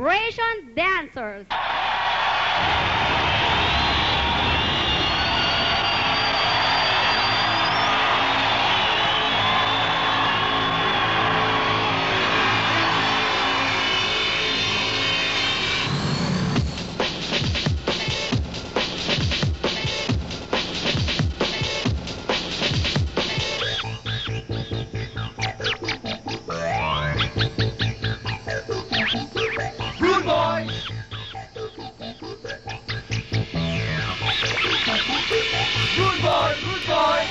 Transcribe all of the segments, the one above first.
Vibration Dancers. Rude boy! Rude boy! Rude boy! Rude boy!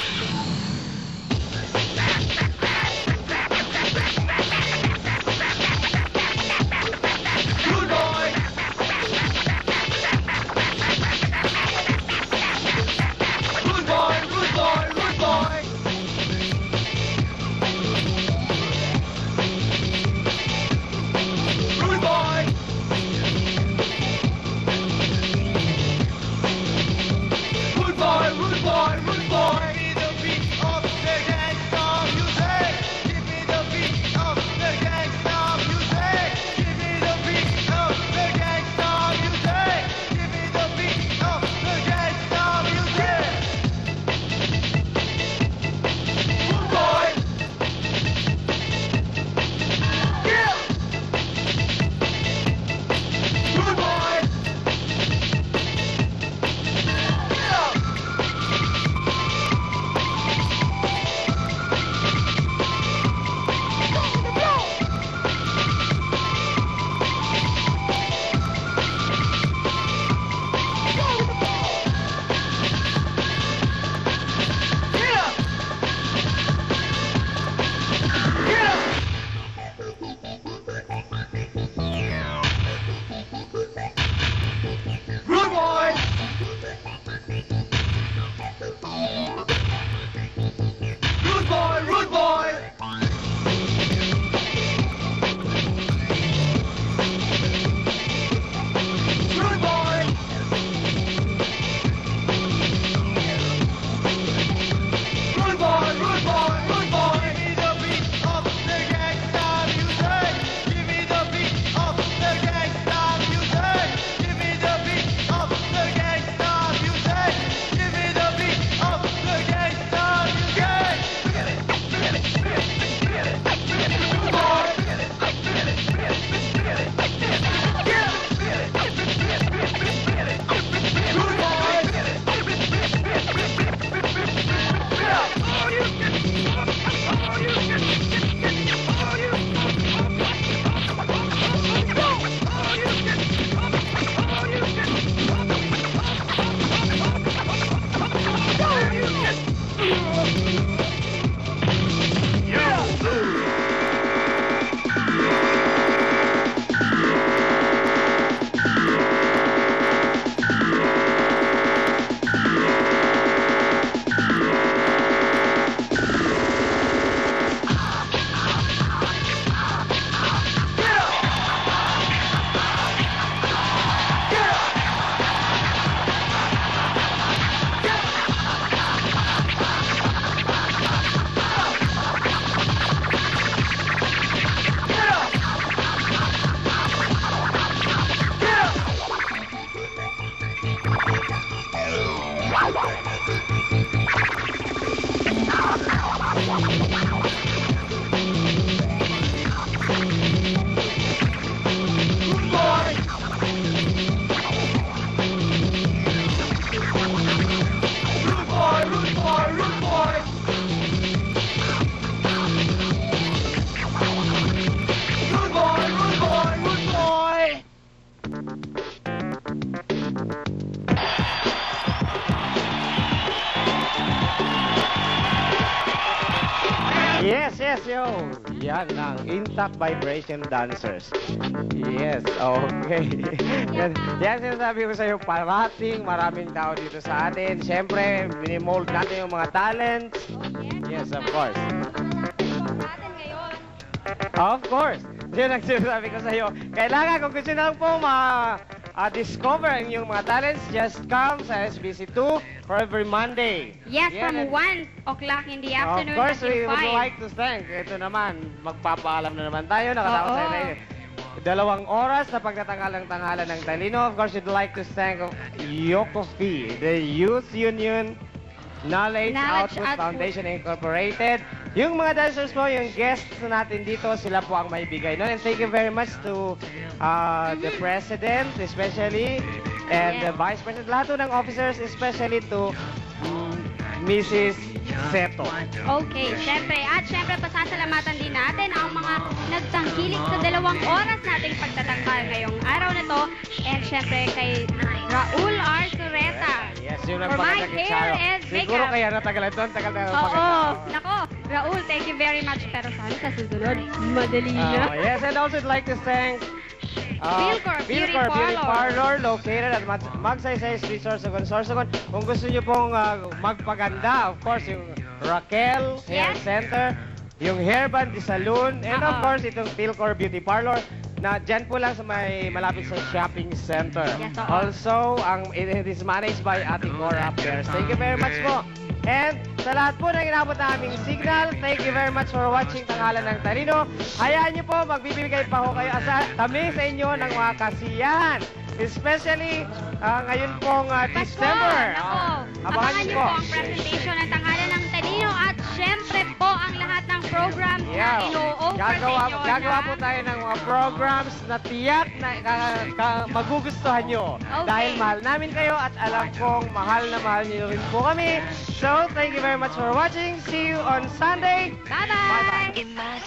Rude boy! Rude boy! Rude boy! Rude boy! Rude boy, rude boy, rude boy. Give me the beat of the gangsta music. Give me the beat of the gangsta music. Give me the beat of the gangsta music. Rude boy. Yeah. Rude boy. Yeah. Rude boy! Rude boy, rude boy! Rude boy! Rude boy, rude boy, rude boy! Give me the beat of the gangsta music. Give me the beat of the gangsta music. Give me the beat of the gangsta music. Give me the beat of the gangsta music. Rude boy! Rude boy! Rude boy! Rude boy, rude boy, rude boy! Rude boy, rude boy, rude boy! Yes, yo. Yan ang Intact Vibration Dancers. Yes, okay. Yan sinasabi ko sa'yo, parating maraming tao dito sa atin. Siyempre, minimold natin yung mga talents. Yes, of course. Natin ngayon. Of course. Yan ang sinasabi ko sa'yo. Kailangan, kung gusto nyo po discover ang inyong mga talents, just come sa SBC2 for every Monday. Yes, Yan, from and 1 o'clock in the afternoon of course, we until would 5. like to thank. Ito naman, magpapaalam na naman tayo. Nakatapos Oo. tayo na yun. 2 oras na pagtatanghalang-tanghalan ng talino. Of course, we'd like to thank Yokofi, the Youth Union Knowledge Output Foundation Incorporated. Yung mga dancers po, yung guests natin dito, sila po ang may bigay nun. And thank you very much to the President, especially, and the Vice President, lahat po ng officers, especially to Mrs. Seto. Okay, syempre. At syempre, pasasalamatan din natin ang mga nagtangkilik sa 2 oras nating pagtatangkal ngayong araw na to. And syempre kay Raul R. Sureta. Yes, yun ang For my pagkakit hair sa'yo. and Siguro makeup. kaya natagalan doon, tagal na Oo, nako. Raul, thank you very much. Pero sana sa susunod, madali na. Yes, and also I'd like to thank Philcor Beauty Beauty Parlor. Parlor located at Magsaysay Street, Sorsogon, Sorsogon. Kung gusto niyo pong magpaganda, of course, yung Raquel Hair Yes. Center, yung Hairband de Saloon, and of Oo. course, itong Philcor Beauty Parlor na dyan po lang sa may malapit sa shopping center. Yes, oo. Also, it is managed by Ate Cora Affairs. Thank you very much po. And sa lahat po na inabot na aming signal, thank you very much for watching Tanghalan ng Talino. Hayaan niyo po, magbibigay pa ho kayo kami sa inyo ng mga kasiyahan. Especially ngayon pong December. Nako. Abangan niyo po. ang presentation ng Tanghalan ng Talino at syempre po ang lahat ng program na ino-offer sa inyo. Gagawa po tayo ng mga programs na tiyak na magugustuhan nyo. Okay. Dahil mahal namin kayo at alam kong mahal na mahal niyo rin po kami. So, thank you very much for watching. See you on Sunday. Bye-bye! Bye-bye.